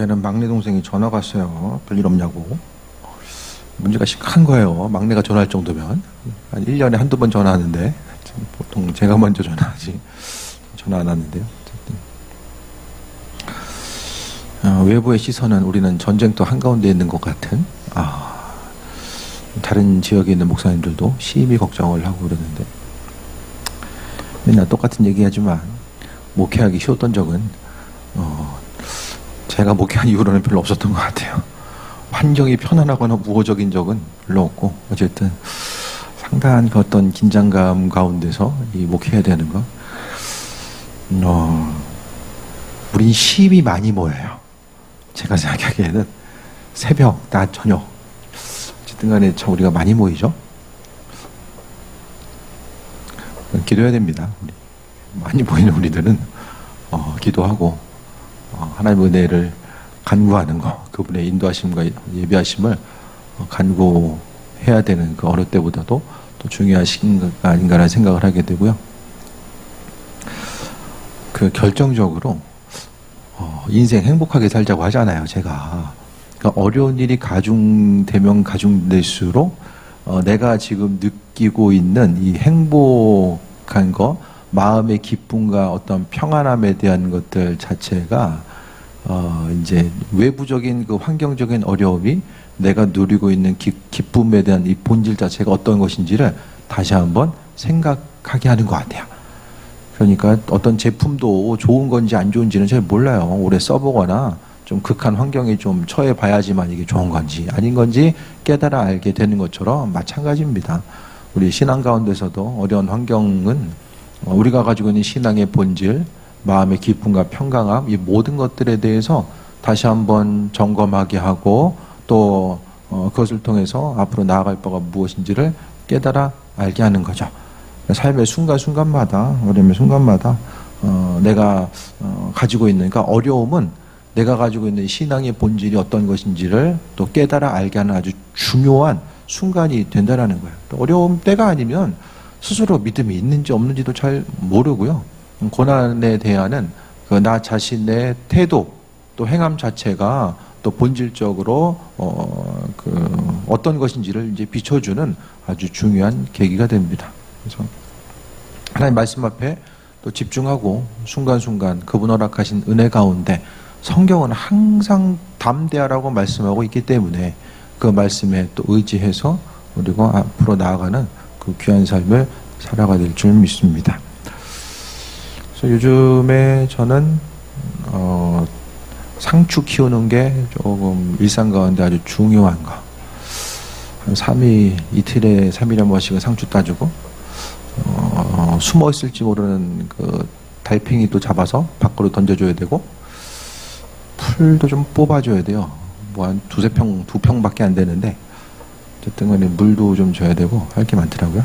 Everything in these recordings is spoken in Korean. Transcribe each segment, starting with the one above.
어제는 막내 동생이 전화가 왔어요. 별일 없냐고. 문제가 심각한 거예요. 막내가 전화할 정도면. 한 1년에 한두 번 전화하는데, 보통 제가 먼저 전화하지. 전화 안 하는데요. 외부의 시선은 우리는 전쟁터 한가운데 있는 것 같은, 다른 지역에 있는 목사님들도 심히 걱정을 하고 그러는데, 맨날 똑같은 얘기하지만, 목회하기 쉬웠던 적은, 제가 목회한 이후로는 별로 없었던 것 같아요. 환경이 편안하거나 우호적인 적은 별로 없고, 어쨌든 상당한 그 어떤 긴장감 가운데서 이 목회해야 되는 거, 우린 심히 많이 모여요. 제가 생각하기에는 새벽, 낮, 저녁, 어쨌든 간에 참 우리가 많이 모이죠. 기도해야 됩니다. 많이 모이는 우리들은 기도하고 하나님의 은혜를 간구하는 거, 그분의 인도하심과 예비하심을 간구해야 되는 그 어느 때보다도 또 중요한 시기가 아닌가라는 생각을 하게 되고요. 그 결정적으로 인생 행복하게 살자고 하잖아요, 제가. 그러니까 어려운 일이 가중되면 가중될수록 내가 지금 느끼고 있는 이 행복한 거, 마음의 기쁨과 어떤 평안함에 대한 것들 자체가 이제 외부적인 그 환경적인 어려움이 내가 누리고 있는 기쁨에 대한 이 본질 자체가 어떤 것인지를 다시 한번 생각하게 하는 것 같아요. 그러니까 어떤 제품도 좋은 건지 안 좋은지는 잘 몰라요. 오래 써보거나 좀 극한 환경에 좀 처해 봐야지만 이게 좋은 건지 아닌 건지 깨달아 알게 되는 것처럼 마찬가지입니다. 우리 신앙 가운데서도 어려운 환경은 우리가 가지고 있는 신앙의 본질, 마음의 기쁨과 평강함, 이 모든 것들에 대해서 다시 한번 점검하게 하고 또 그것을 통해서 앞으로 나아갈 바가 무엇인지를 깨달아 알게 하는 거죠. 삶의 순간순간마다, 어려움의 순간마다 내가 가지고 있는, 그러니까 어려움은 내가 가지고 있는 신앙의 본질이 어떤 것인지를 또 깨달아 알게 하는 아주 중요한 순간이 된다는 거예요. 또 어려움 때가 아니면 스스로 믿음이 있는지 없는지도 잘 모르고요. 고난에 대한 그 나 자신의 태도 또 행함 자체가 또 본질적으로 어떤 것인지를 이제 비춰주는 아주 중요한 계기가 됩니다. 그래서 하나님 말씀 앞에 또 집중하고 순간순간 그분 허락하신 은혜 가운데 성경은 항상 담대하라고 말씀하고 있기 때문에 그 말씀에 또 의지해서 우리가 앞으로 나아가는 그 귀한 삶을 살아가야 될 줄 믿습니다. 그래서 요즘에 저는 상추 키우는 게 조금 일상 가운데 아주 중요한 거. 한 이틀에 3일에 한 번씩은 상추 따주고 숨어 있을지 모르는 그 달팽이도 잡아서 밖으로 던져줘야 되고 풀도 좀 뽑아줘야 돼요. 뭐 한 두 평밖에 안 되는데 어쨌든 간에 물도 좀 줘야 되고 할 게 많더라고요.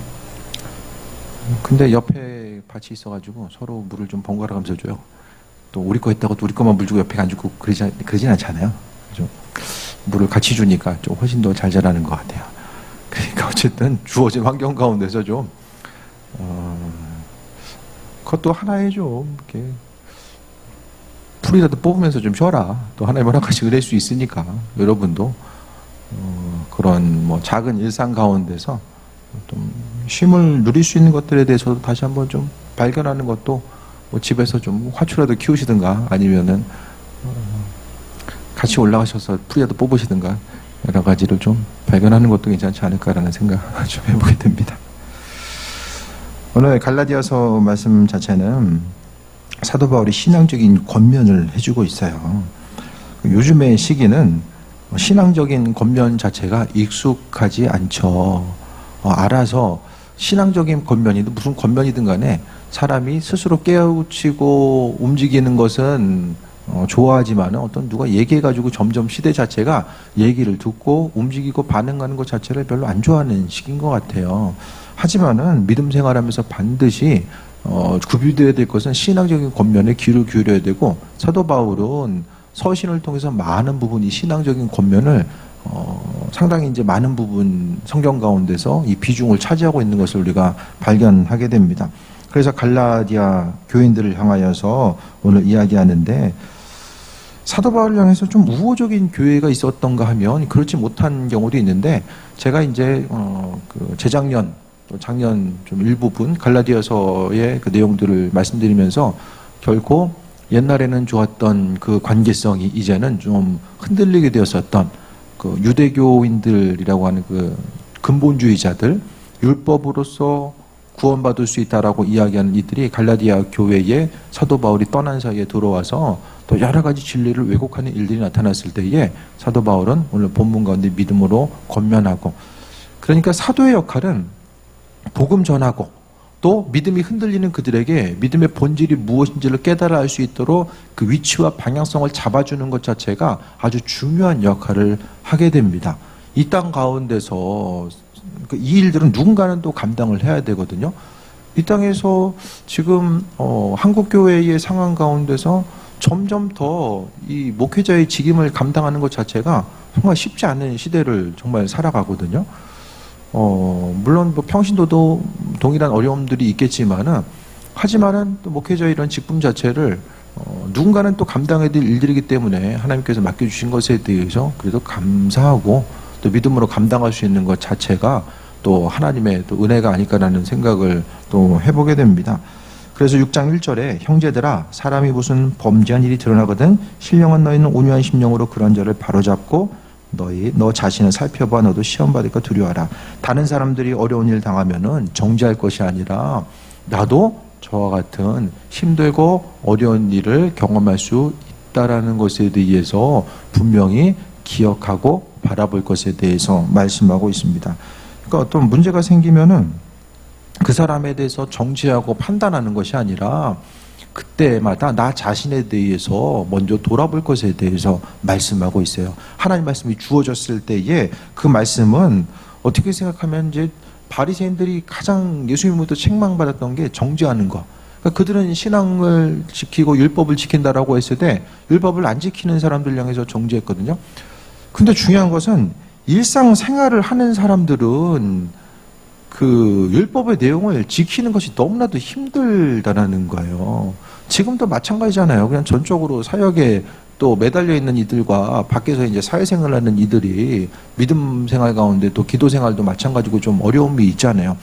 근데 옆에 밭이 있어가지고 서로 물을 좀 번갈아 가면서 줘요. 또 우리 거 있다고 또 우리 거만 물 주고 옆에 안 주고 그러진 않잖아요. 그죠? 물을 같이 주니까 좀 훨씬 더 잘 자라는 것 같아요. 그러니까 어쨌든 주어진 환경 가운데서 좀 그것도 하나의 좀 이렇게 풀이라도 뽑으면서 좀 쉬어라. 또 하나님 허락하시 은혜일 수 있으니까 여러분도 그런 뭐 작은 일상 가운데서 좀 쉼을 누릴 수 있는 것들에 대해서도 다시 한번 좀 발견하는 것도 뭐 집에서 좀 화초라도 키우시든가 아니면은 같이 올라가셔서 풀이라도 뽑으시든가 여러 가지를 좀 발견하는 것도 괜찮지 않을까라는 생각을 좀 해보게 됩니다. 오늘 갈라디아서 말씀 자체는 사도 바울이 신앙적인 권면을 해주고 있어요. 요즘의 시기는 신앙적인 권면 자체가 익숙하지 않죠. 알아서 신앙적인 권면이든 무슨 권면이든 간에 사람이 스스로 깨우치고 움직이는 것은 좋아하지만 어떤 누가 얘기해가지고 점점 시대 자체가 얘기를 듣고 움직이고 반응하는 것 자체를 별로 안 좋아하는 시기인 것 같아요. 하지만은 믿음 생활하면서 반드시 구비되어야 될 것은 신앙적인 권면에 귀를 기울여야 되고 사도 바울은 서신을 통해서 많은 부분 이 신앙적인 권면을 상당히 이제 많은 부분 성경 가운데서 이 비중을 차지하고 있는 것을 우리가 발견하게 됩니다. 그래서 갈라디아 교인들을 향하여서 오늘 이야기하는데 사도 바울을 향해서 좀 우호적인 교회가 있었던가 하면 그렇지 못한 경우도 있는데, 제가 이제 재작년 또 작년 좀 일부분 갈라디아서의 그 내용들을 말씀드리면서 결코 옛날에는 좋았던 그 관계성이 이제는 좀 흔들리게 되었었던 그 유대교인들이라고 하는 그 근본주의자들, 율법으로서 구원받을 수 있다라고 이야기하는 이들이 갈라디아 교회에 사도 바울이 떠난 사이에 들어와서 또 여러 가지 진리를 왜곡하는 일들이 나타났을 때에 사도 바울은 오늘 본문 가운데 믿음으로 권면하고, 그러니까 사도의 역할은 복음 전하고 또 믿음이 흔들리는 그들에게 믿음의 본질이 무엇인지를 깨달아 알 수 있도록 그 위치와 방향성을 잡아주는 것 자체가 아주 중요한 역할을 하게 됩니다. 이 땅 가운데서 이 일들은 누군가는 또 감당을 해야 되거든요. 이 땅에서 지금 한국교회의 상황 가운데서 점점 더 이 목회자의 직임을 감당하는 것 자체가 정말 쉽지 않은 시대를 정말 살아가거든요. 물론 뭐 평신도도 동일한 어려움들이 있겠지만은, 하지만은 또 목회자의 이런 직분 자체를 누군가는 또 감당해야 될 일들이기 때문에 하나님께서 맡겨주신 것에 대해서 그래도 감사하고 또 믿음으로 감당할 수 있는 것 자체가 또 하나님의 또 은혜가 아닐까라는 생각을 또 해보게 됩니다. 그래서 6장 1절에 형제들아 사람이 무슨 범죄한 일이 드러나거든 신령한 너희는 온유한 심령으로 그런 자를 바로잡고 너 자신을 살펴봐. 너도 시험 받을까 두려워하라. 다른 사람들이 어려운 일 당하면은 정죄할 것이 아니라 나도 저와 같은 힘들고 어려운 일을 경험할 수 있다라는 것에 대해서 분명히 기억하고 바라볼 것에 대해서 말씀하고 있습니다. 그러니까 어떤 문제가 생기면은 그 사람에 대해서 정죄하고 판단하는 것이 아니라 그때마다 나 자신에 대해서 먼저 돌아볼 것에 대해서 말씀하고 있어요. 하나님 말씀이 주어졌을 때에 그 말씀은 어떻게 생각하면 이제 바리새인들이 가장 예수님으로부터 책망받았던 게 정죄하는 것. 그러니까 그들은 신앙을 지키고 율법을 지킨다라고 했을 때 율법을 안 지키는 사람들 향해서 정죄했거든요. 근데 중요한 것은 일상생활을 하는 사람들은 그 율법의 내용을 지키는 것이 너무나도 힘들다라는 거예요. 지금도 마찬가지잖아요. 그냥 전적으로 사역에 또 매달려 있는 이들과 밖에서 이제 사회생활을 하는 이들이 믿음 생활 가운데 또 기도 생활도 마찬가지고 좀 어려움이 있잖아요.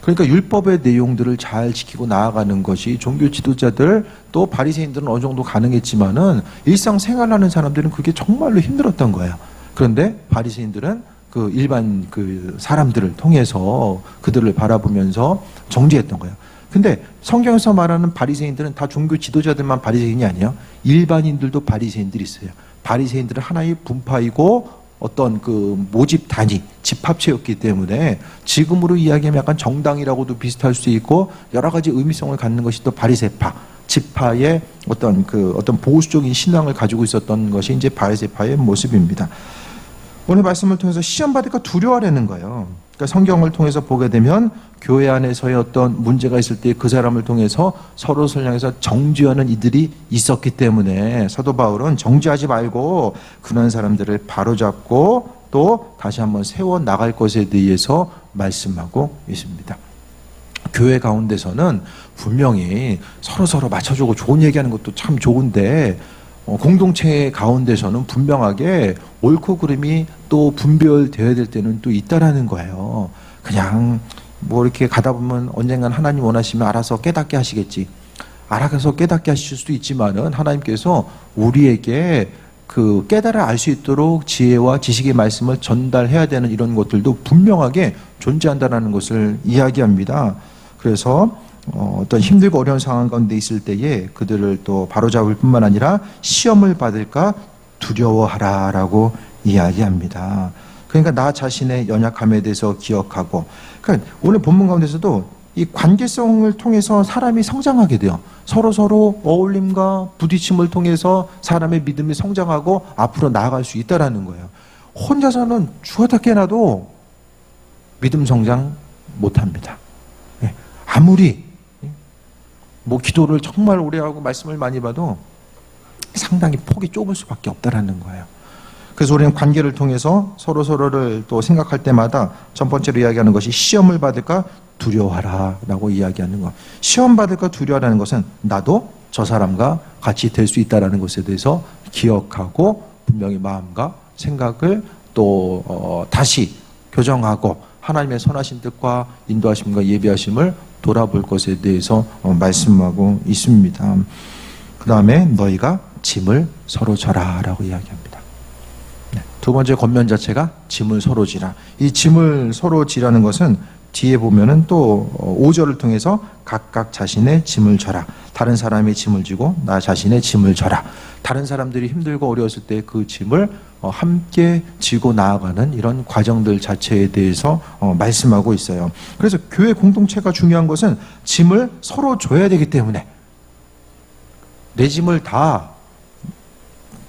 그러니까 율법의 내용들을 잘 지키고 나아가는 것이 종교 지도자들 또 바리새인들은 어느 정도 가능했지만은 일상생활하는 사람들은 그게 정말로 힘들었던 거예요. 그런데 바리새인들은 그 일반 그 사람들을 통해서 그들을 바라보면서 정죄했던 거예요. 근데 성경에서 말하는 바리새인들은 다 종교 지도자들만 바리새인이 아니에요. 일반인들도 바리새인들이 있어요. 바리새인들은 하나의 분파이고 어떤 그 모집 단위, 집합체였기 때문에 지금으로 이야기하면 약간 정당이라고도 비슷할 수 있고 여러 가지 의미성을 갖는 것이 또 바리새파, 지파의 어떤 보수적인 신앙을 가지고 있었던 것이 이제 바리새파의 모습입니다. 오늘 말씀을 통해서 시험 받을까 두려워하라는 거예요. 그러니까 성경을 통해서 보게 되면 교회 안에서의 어떤 문제가 있을 때 그 사람을 통해서 서로를 향해서 정죄하는 이들이 있었기 때문에 사도 바울은 정죄하지 말고 그런 사람들을 바로잡고 또 다시 한번 세워 나갈 것에 대해서 말씀하고 있습니다. 교회 가운데서는 분명히 서로 맞춰주고 좋은 얘기하는 것도 참 좋은데 공동체 가운데서는 분명하게 옳고 그름이 또 분별되어야 될 때는 또 있다라는 거예요. 그냥 뭐 이렇게 가다 보면 언젠간 하나님 원하시면 알아서 깨닫게 하시겠지. 알아서 깨닫게 하실 수도 있지만은 하나님께서 우리에게 그 깨달아 알 수 있도록 지혜와 지식의 말씀을 전달해야 되는 이런 것들도 분명하게 존재한다는 것을 이야기합니다. 그래서 어떤 힘들고 어려운 상황 가운데 있을 때에 그들을 또 바로잡을 뿐만 아니라 시험을 받을까 두려워하라라고 이야기합니다. 그러니까 나 자신의 연약함에 대해서 기억하고, 그러니까 오늘 본문 가운데서도 이 관계성을 통해서 사람이 성장하게 돼요. 서로 어울림과 부딪힘을 통해서 사람의 믿음이 성장하고 앞으로 나아갈 수 있다라는 거예요. 혼자서는 죽었다 깨나도 믿음 성장 못합니다. 아무리 뭐 기도를 정말 오래 하고 말씀을 많이 봐도 상당히 폭이 좁을 수밖에 없다라는 거예요. 그래서 우리는 관계를 통해서 서로를 또 생각할 때마다 첫 번째로 이야기하는 것이 시험을 받을까 두려워하라 라고 이야기하는 것. 시험 받을까 두려워하라는 것은 나도 저 사람과 같이 될 수 있다는 것에 대해서 기억하고 분명히 마음과 생각을 또 다시 교정하고 하나님의 선하신 뜻과 인도하심과 예비하심을 돌아볼 것에 대해서 말씀하고 있습니다. 그 다음에 너희가 짐을 서로 져라 라고 이야기합니다. 두 번째 권면 자체가 짐을 서로 지라. 이 짐을 서로 지라는 것은 뒤에 보면은 또 5절을 통해서 각각 자신의 짐을 져라. 다른 사람의 짐을 지고 나 자신의 짐을 져라. 다른 사람들이 힘들고 어려웠을 때 그 짐을 함께 지고 나아가는 이런 과정들 자체에 대해서 말씀하고 있어요. 그래서 교회 공동체가 중요한 것은 짐을 서로 줘야 되기 때문에 내 짐을 다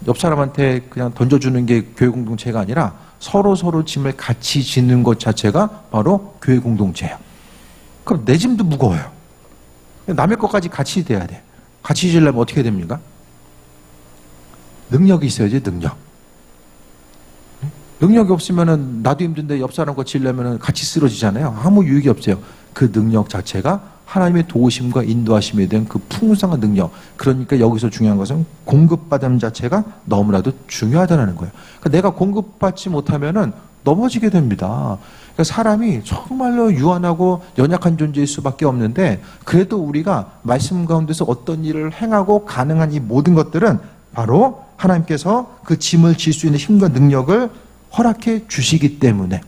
옆 사람한테 그냥 던져주는 게 교회 공동체가 아니라 서로 짐을 같이 지는 것 자체가 바로 교회 공동체예요. 그럼 내 짐도 무거워요. 남의 것까지 같이 돼야 돼. 같이 지려면 어떻게 됩니까? 능력이 있어야지, 능력. 능력이 없으면은 나도 힘든데 옆 사람 거 지려면은 같이 쓰러지잖아요. 아무 유익이 없어요. 그 능력 자체가 하나님의 도우심과 인도하심에 대한 그 풍성한 능력. 그러니까 여기서 중요한 것은 공급받음 자체가 너무나도 중요하다는 거예요. 그러니까 내가 공급받지 못하면은 넘어지게 됩니다. 그러니까 사람이 정말로 유한하고 연약한 존재일 수밖에 없는데 그래도 우리가 말씀 가운데서 어떤 일을 행하고 가능한 이 모든 것들은 바로 하나님께서 그 짐을 질 수 있는 힘과 능력을 허락해 주시기 때문에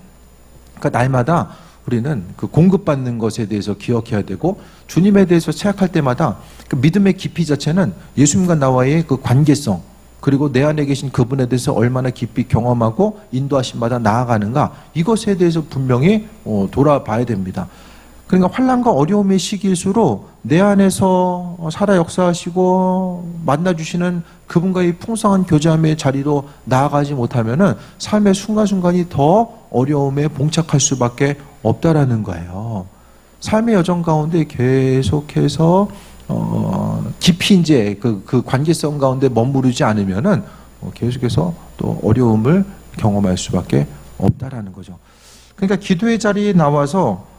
그러니까 날마다 우리는 그 공급받는 것에 대해서 기억해야 되고 주님에 대해서 생각할 때마다 그 믿음의 깊이 자체는 예수님과 나와의 그 관계성 그리고 내 안에 계신 그분에 대해서 얼마나 깊이 경험하고 인도하심마다 나아가는가 이것에 대해서 분명히 돌아봐야 됩니다. 그러니까 환난과 어려움의 시기일수록 내 안에서 살아 역사하시고 만나주시는 그분과의 풍성한 교제함의 자리로 나아가지 못하면은 삶의 순간순간이 더 어려움에 봉착할 수밖에 없다라는 거예요. 삶의 여정 가운데 계속해서 깊이 이제 그 관계성 가운데 머무르지 않으면은 계속해서 또 어려움을 경험할 수밖에 없다라는 거죠. 그러니까 기도의 자리에 나와서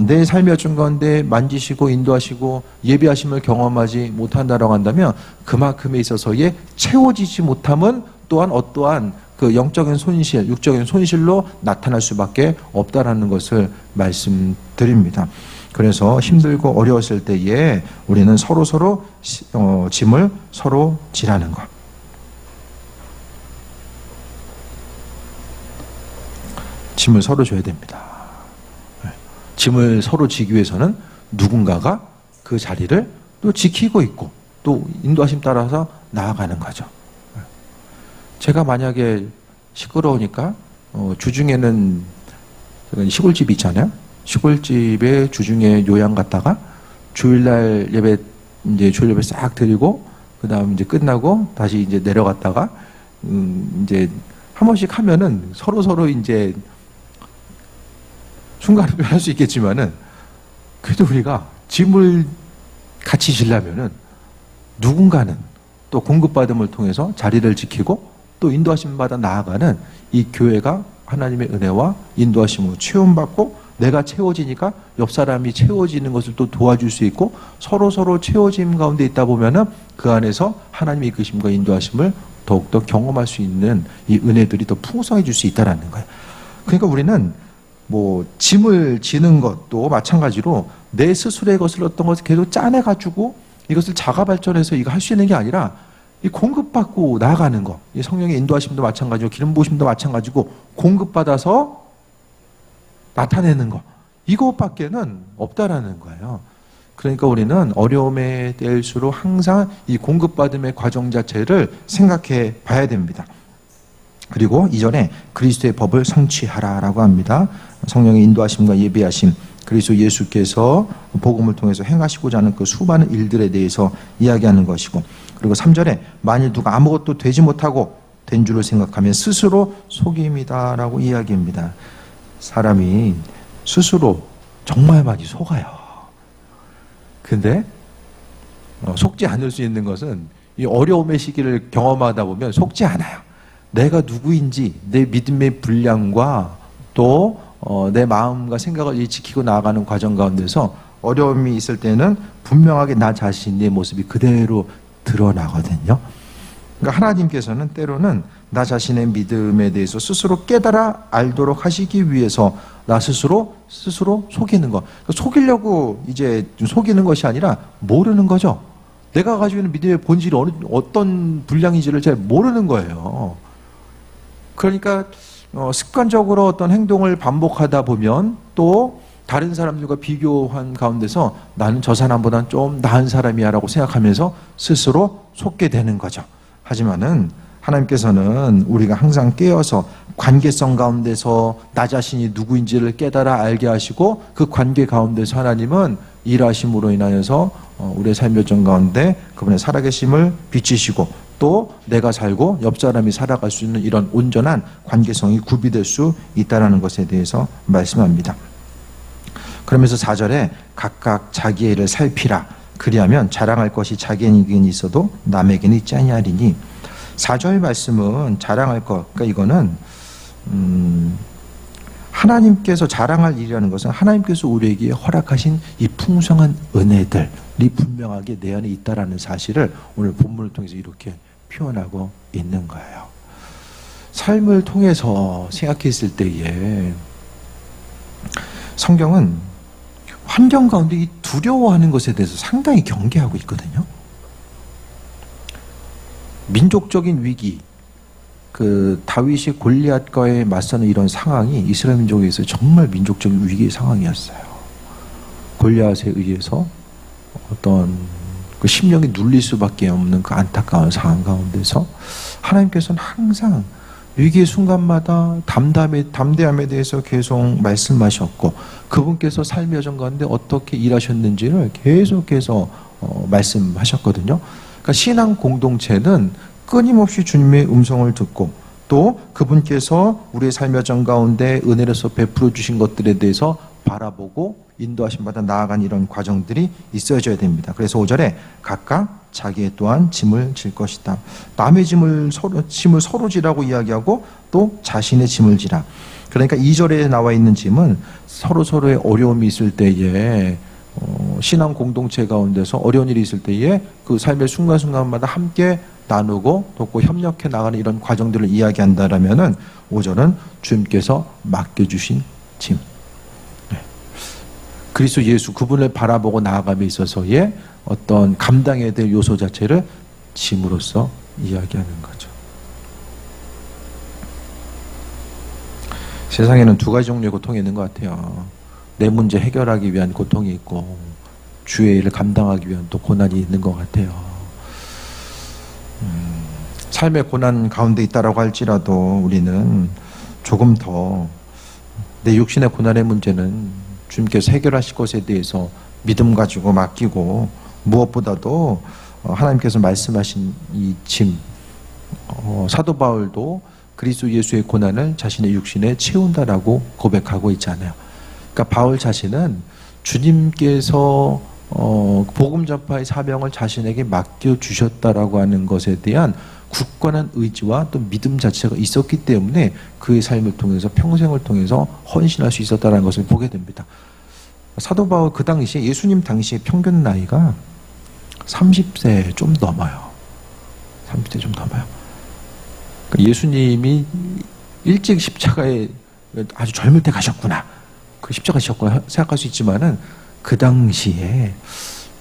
내 삶의 여정 가운데 만지시고 인도하시고 예비하심을 경험하지 못한다라고 한다면 그만큼에 있어서의 채워지지 못함은 또한 어떠한 그 영적인 손실, 육적인 손실로 나타날 수밖에 없다라는 것을 말씀드립니다. 그래서 힘들고 어려웠을 때에 우리는 서로 짐을 서로 지라는 것. 짐을 서로 줘야 됩니다. 짐을 서로 지기 위해서는 누군가가 그 자리를 또 지키고 있고 또 인도하심 따라서 나아가는 거죠. 제가 만약에 시끄러우니까 주중에는 시골집이 있잖아요. 시골집에 주중에 요양 갔다가 주일 예배 싹 드리고 그다음 이제 끝나고 다시 이제 내려갔다가 이제 한 번씩 하면은 서로 이제 순간을 할 수 있겠지만은 그래도 우리가 짐을 같이 지려면은 누군가는 또 공급받음을 통해서 자리를 지키고 또 인도하심 받아 나아가는 이 교회가 하나님의 은혜와 인도하심으로 채움받고 내가 채워지니까 옆 사람이 채워지는 것을 또 도와줄 수 있고 서로 채워짐 가운데 있다 보면은 그 안에서 하나님의 이끄심과 인도하심을 더욱더 경험할 수 있는 이 은혜들이 더 풍성해질 수 있다라는 거예요. 그러니까 우리는 뭐 짐을 지는 것도 마찬가지로 내 스스로의 것을 어떤 것을 계속 짜내가지고 이것을 자가 발전해서 이거 할 수 있는 게 아니라 이 공급받고 나아가는 거, 이 성령의 인도하심도 마찬가지고 기름 부으심도 마찬가지고 공급받아서 나타내는 거 이것밖에는 없다라는 거예요. 그러니까 우리는 어려움에 대할수록 항상 이 공급받음의 과정 자체를 생각해 봐야 됩니다. 그리고 이전에 그리스도의 법을 성취하라라고 합니다. 성령의 인도하심과 예비하심, 그리스도 예수께서 복음을 통해서 행하시고자 하는 그 수많은 일들에 대해서 이야기하는 것이고, 그리고 3절에 만일 누가 아무것도 되지 못하고 된 줄을 생각하면 스스로 속임이다라고 이야기합니다. 사람이 스스로 정말 많이 속아요. 근데 속지 않을 수 있는 것은 이 어려움의 시기를 경험하다 보면 속지 않아요. 내가 누구인지 내 믿음의 분량과 또 내 마음과 생각을 지키고 나아가는 과정 가운데서 어려움이 있을 때는 분명하게 나 자신의 모습이 그대로 드러나거든요. 그러니까 하나님께서는 때로는 나 자신의 믿음에 대해서 스스로 깨달아 알도록 하시기 위해서 나 스스로 속이는 거. 속이려고 이제 속이는 것이 아니라 모르는 거죠. 내가 가지고 있는 믿음의 본질이 어떤 분량인지를 잘 모르는 거예요. 그러니까 습관적으로 어떤 행동을 반복하다 보면 또 다른 사람들과 비교한 가운데서 나는 저 사람보다는 좀 나은 사람이야 라고 생각하면서 스스로 속게 되는 거죠. 하지만은 하나님께서는 우리가 항상 깨어서 관계성 가운데서 나 자신이 누구인지를 깨달아 알게 하시고 그 관계 가운데서 하나님은 일하심으로 인하여서 우리의 삶의 여정 가운데 그분의 살아계심을 비치시고 또 내가 살고 옆 사람이 살아갈 수 있는 이런 온전한 관계성이 구비될 수 있다는 것에 대해서 말씀합니다. 그러면서 4절에 각각 자기의 일을 살피라. 그리하면 자랑할 것이 자기에게는 있어도 남에게는 있지 아니하리니. 4절 말씀은 자랑할 것, 그러니까 이거는 하나님께서 자랑할 일이라는 것은 하나님께서 우리에게 허락하신 이 풍성한 은혜들이 분명하게 내 안에 있다라는 사실을 오늘 본문을 통해서 이렇게 표현하고 있는 거예요. 삶을 통해서 생각했을 때에 성경은 환경 가운데 이 두려워하는 것에 대해서 상당히 경계하고 있거든요. 민족적인 위기, 그 다윗이 골리앗과의 맞서는 이런 상황이 이스라엘 민족에서 정말 민족적인 위기의 상황이었어요. 골리앗에 의해서 어떤 그 심령이 눌릴 수밖에 없는 그 안타까운 상황 가운데서 하나님께서는 항상 위기의 순간마다 담대함에 대해서 계속 말씀하셨고 그분께서 삶의 여정 가운데 어떻게 일하셨는지를 계속해서 말씀하셨거든요. 그러니까 신앙 공동체는 끊임없이 주님의 음성을 듣고 또 그분께서 우리의 삶의 여정 가운데 은혜로서 베풀어 주신 것들에 대해서 바라보고 인도하심 받아 나아간 이런 과정들이 있어져야 됩니다. 그래서 5절에 각각 자기의 또한 짐을 질 것이다. 남의 짐을 서로 지라고 이야기하고 또 자신의 짐을 지라. 그러니까 2절에 나와 있는 짐은 서로의 어려움이 있을 때에 신앙 공동체 가운데서 어려운 일이 있을 때에 그 삶의 순간순간마다 함께 나누고 돕고 협력해 나가는 이런 과정들을 이야기한다라면은 5절은 주님께서 맡겨주신 짐. 그리스도 예수 그분을 바라보고 나아감에 있어서의 어떤 감당해야 될 요소 자체를 짐으로써 이야기하는 거죠. 세상에는 두 가지 종류의 고통이 있는 것 같아요. 내 문제 해결하기 위한 고통이 있고 주의 일을 감당하기 위한 또 고난이 있는 것 같아요. 삶의 고난 가운데 있다라고 할지라도 우리는 조금 더 내 육신의 고난의 문제는 주님께서 해결하실 것에 대해서 믿음 가지고 맡기고 무엇보다도 하나님께서 말씀하신 이 짐, 사도 바울도 그리스도 예수의 고난을 자신의 육신에 채운다라고 고백하고 있잖아요. 그러니까 바울 자신은 주님께서 복음 전파의 사명을 자신에게 맡겨주셨다라고 하는 것에 대한 굳건한 의지와 또 믿음 자체가 있었기 때문에 그의 삶을 통해서 평생을 통해서 헌신할 수 있었다는 것을 보게 됩니다. 사도 바울 그 당시에 예수님 당시의 평균 나이가 30세 좀 넘어요. 30세 좀 넘어요. 예수님이 일찍 십자가에 아주 젊을 때 가셨구나. 그 십자가 지셨구나 생각할 수 있지만은 그 당시에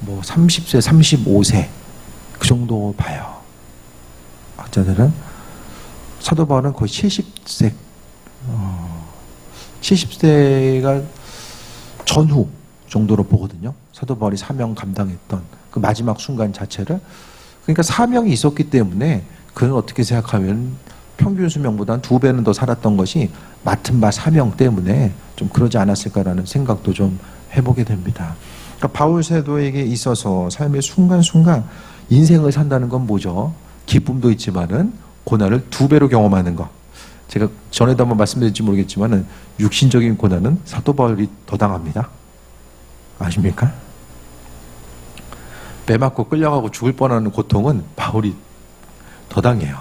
뭐 30세, 35세 그 정도 봐요. 학자들은 사도 바울은 거의 70세, 70세가 전후 정도로 보거든요. 사도 바울이 사명 감당했던 그 마지막 순간 자체를. 그러니까 사명이 있었기 때문에 그는 어떻게 생각하면 평균 수명보다는 2배는 더 살았던 것이 맡은 바 사명 때문에 좀 그러지 않았을까라는 생각도 좀 해보게 됩니다. 그러니까 바울 사도에게 있어서 삶의 순간순간 인생을 산다는 건 뭐죠? 기쁨도 있지만은 고난을 2배로 경험하는 것. 제가 전에도 한번 말씀드릴지 모르겠지만은 육신적인 고난은 사도 바울이 더 당합니다. 아십니까? 배 맞고 끌려가고 죽을 뻔하는 고통은 바울이 더 당해요.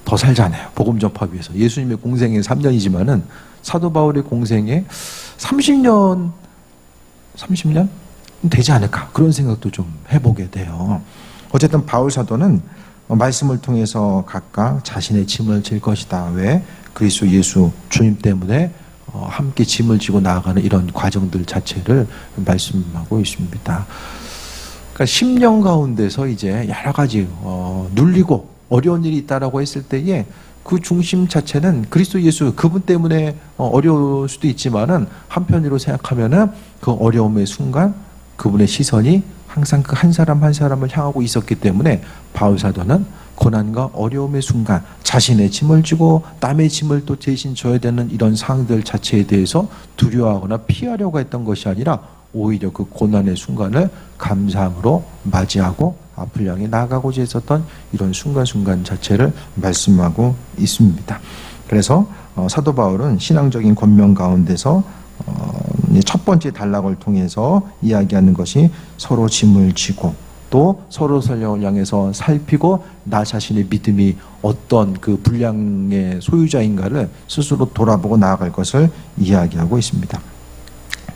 더 살잖아요. 복음 전파 위해서. 예수님의 공생에 3년이지만은 사도 바울의 공생에 30년 30년 되지 않을까 그런 생각도 좀 해보게 돼요. 어쨌든 바울 사도는 말씀을 통해서 각각 자신의 짐을 질 것이다. 왜? 그리스도 예수 주님 때문에 함께 짐을 지고 나아가는 이런 과정들 자체를 말씀하고 있습니다. 그러니까 10년 가운데서 이제 여러 가지 눌리고 어려운 일이 있다라고 했을 때에 그 중심 자체는 그리스도 예수 그분 때문에 어려울 수도 있지만은 한편으로 생각하면은 그 어려움의 순간 그분의 시선이 항상 그 한 사람 한 사람을 향하고 있었기 때문에 바울 사도는 고난과 어려움의 순간 자신의 짐을 지고 남의 짐을 또 대신 져야 되는 이런 상황들 자체에 대해서 두려워하거나 피하려고 했던 것이 아니라 오히려 그 고난의 순간을 감사함으로 맞이하고 앞을 향해 나아가고자 했었던 이런 순간순간 자체를 말씀하고 있습니다. 그래서 사도 바울은 신앙적인 권면 가운데서 첫 번째 단락을 통해서 이야기하는 것이 서로 짐을 지고 또 서로 서로를 향해서 살피고 나 자신의 믿음이 어떤 그 분량의 소유자인가를 스스로 돌아보고 나아갈 것을 이야기하고 있습니다.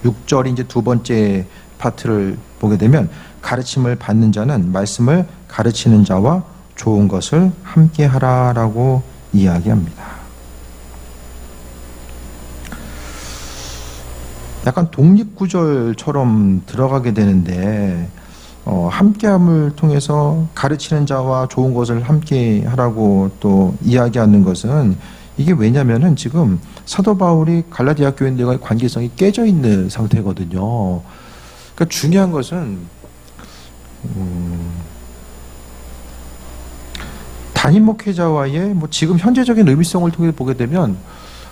6절이 이제 두 번째 파트를 보게 되면 가르침을 받는 자는 말씀을 가르치는 자와 좋은 것을 함께 하라라고 이야기합니다. 약간 독립구절처럼 들어가게 되는데 함께함을 통해서 가르치는 자와 좋은 것을 함께 하라고 또 이야기하는 것은 이게 왜냐면은 지금 사도 바울이 갈라디아 교인들과의 관계성이 깨져 있는 상태거든요. 그러니까 중요한 것은 담임 목회자와의 지금 현재적인 의미성을 통해 보게 되면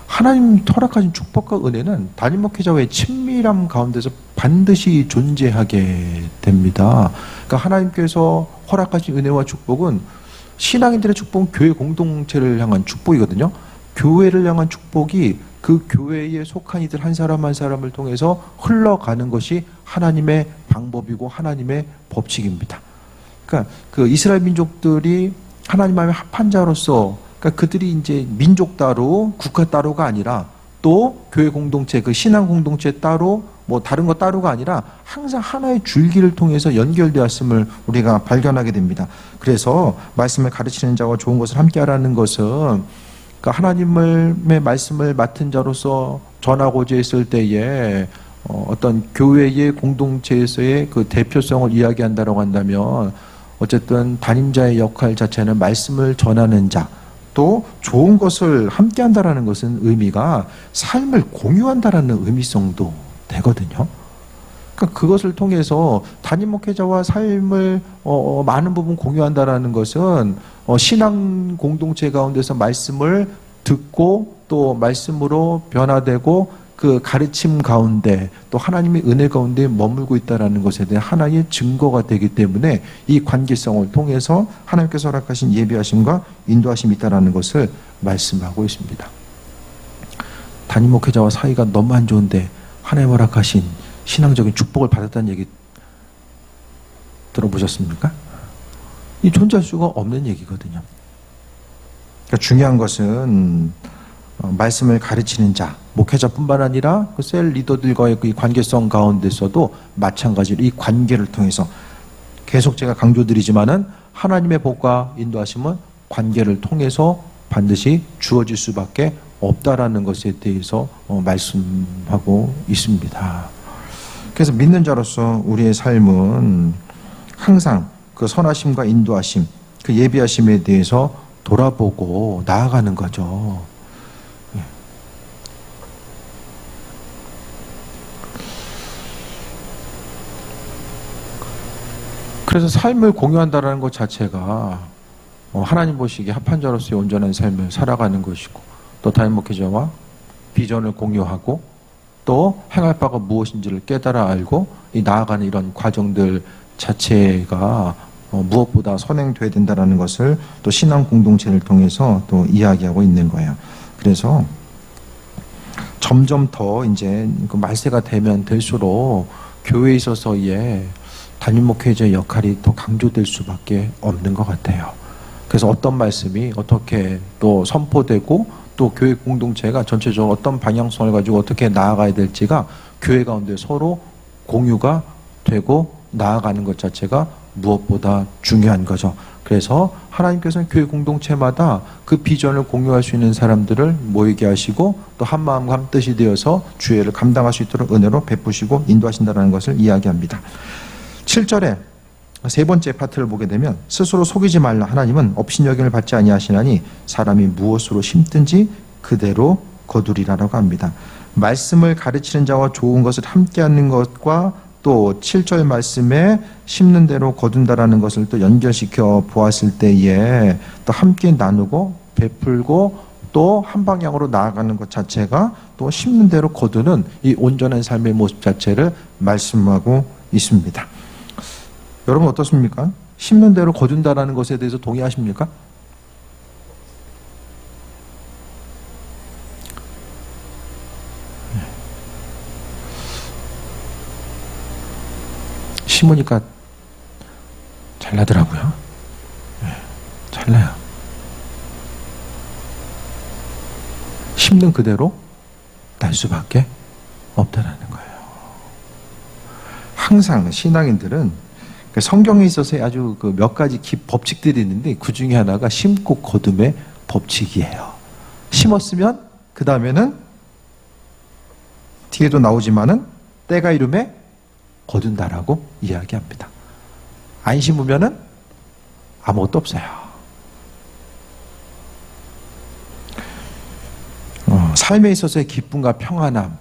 하나님 허락하신 축복과 은혜는 담임 목회자와의 친밀함 가운데서 반드시 존재하게 됩니다. 그러니까 하나님께서 허락하신 은혜와 축복은 신앙인들의 축복은 교회 공동체를 향한 축복이거든요. 교회를 향한 축복이 그 교회에 속한 이들 한 사람 한 사람을 통해서 흘러가는 것이 하나님의 방법이고 하나님의 법칙입니다. 그러니까 그 이스라엘 민족들이 하나님의 합한 자로서 그러니까 그들이 이제 민족 따로 국가 따로가 아니라 또 교회 공동체 그 신앙 공동체 따로 다른 거 따로가 아니라 항상 하나의 줄기를 통해서 연결되었음을 우리가 발견하게 됩니다. 그래서 말씀을 가르치는 자와 좋은 것을 함께하라는 것은 그러니까 하나님의 말씀을 맡은 자로서 전하고자 했을 때에 어떤 교회의 공동체에서의 그 대표성을 이야기한다고 한다면 어쨌든 담임자의 역할 자체는 말씀을 전하는 자 또 좋은 것을 함께 한다라는 것은 의미가 삶을 공유한다라는 의미성도 되거든요. 그러니까 그것을 통해서 담임 목회자와 삶을 많은 부분 공유한다라는 것은 신앙 공동체 가운데서 말씀을 듣고 또 말씀으로 변화되고 그 가르침 가운데 또 하나님의 은혜 가운데 머물고 있다는 것에 대한 하나의 증거가 되기 때문에 이 관계성을 통해서 하나님께서 허락하신 예비하심과 인도하심이 있다는 것을 말씀하고 있습니다. 담임 목회자와 사이가 너무 안 좋은데 하나님 허락하신 신앙적인 축복을 받았다는 얘기 들어보셨습니까? 이 존재할 수가 없는 얘기거든요. 그러니까 중요한 것은 말씀을 가르치는 자, 목회자뿐만 아니라 그 셀 리더들과의 그 관계성 가운데서도 마찬가지로 이 관계를 통해서 계속 제가 강조드리지만은 하나님의 복과 인도하심은 관계를 통해서 반드시 주어질 수밖에 없다라는 것에 대해서 말씀하고 있습니다. 그래서 믿는 자로서 우리의 삶은 항상 그 선하심과 인도하심, 그 예비하심에 대해서 돌아보고 나아가는 거죠. 그래서 삶을 공유한다는 것 자체가 하나님 보시기에 합한 자로서의 온전한 삶을 살아가는 것이고 또 담임 목회자와 비전을 공유하고 또 행할 바가 무엇인지를 깨달아 알고 이 나아가는 이런 과정들 자체가 무엇보다 선행돼야 된다는 것을 또 신앙 공동체를 통해서 또 이야기하고 있는 거예요. 그래서 점점 더 이제 그 말세가 되면 될수록 교회에 있어서의 담임 목회자의 역할이 더 강조될 수밖에 없는 것 같아요. 그래서 어떤 말씀이 어떻게 또 선포되고 또 교회 공동체가 전체적으로 어떤 방향성을 가지고 어떻게 나아가야 될지가 교회 가운데 서로 공유가 되고 나아가는 것 자체가 무엇보다 중요한 거죠. 그래서 하나님께서는 교회 공동체마다 그 비전을 공유할 수 있는 사람들을 모이게 하시고 또 한마음과 한뜻이 되어서 주의를 감당할 수 있도록 은혜로 베푸시고 인도하신다는 것을 이야기합니다. 7절에 세 번째 파트를 보게 되면 스스로 속이지 말라. 하나님은 업신여김을 받지 아니하시나니 사람이 무엇으로 심든지 그대로 거두리라라고 합니다. 말씀을 가르치는 자와 좋은 것을 함께하는 것과 또 7절 말씀에 심는 대로 거둔다라는 것을 또 연결시켜 보았을 때에 또 함께 나누고 베풀고 또 한 방향으로 나아가는 것 자체가 또 심는 대로 거두는 이 온전한 삶의 모습 자체를 말씀하고 있습니다. 여러분 어떻습니까? 심는 대로 거둔다라는 것에 대해서 동의하십니까? 심으니까 잘 나더라고요. 잘 나요. 심는 그대로 날 수밖에 없다라는 거예요. 항상 신앙인들은 성경에 있어서 아주 그 몇 가지 법칙들이 있는데 그 중에 하나가 심고 거둠의 법칙이에요. 심었으면 그 다음에는 뒤에도 나오지만은 때가 이름에 거둔다라고 이야기합니다. 안 심으면은 아무것도 없어요. 삶에 있어서의 기쁨과 평안함,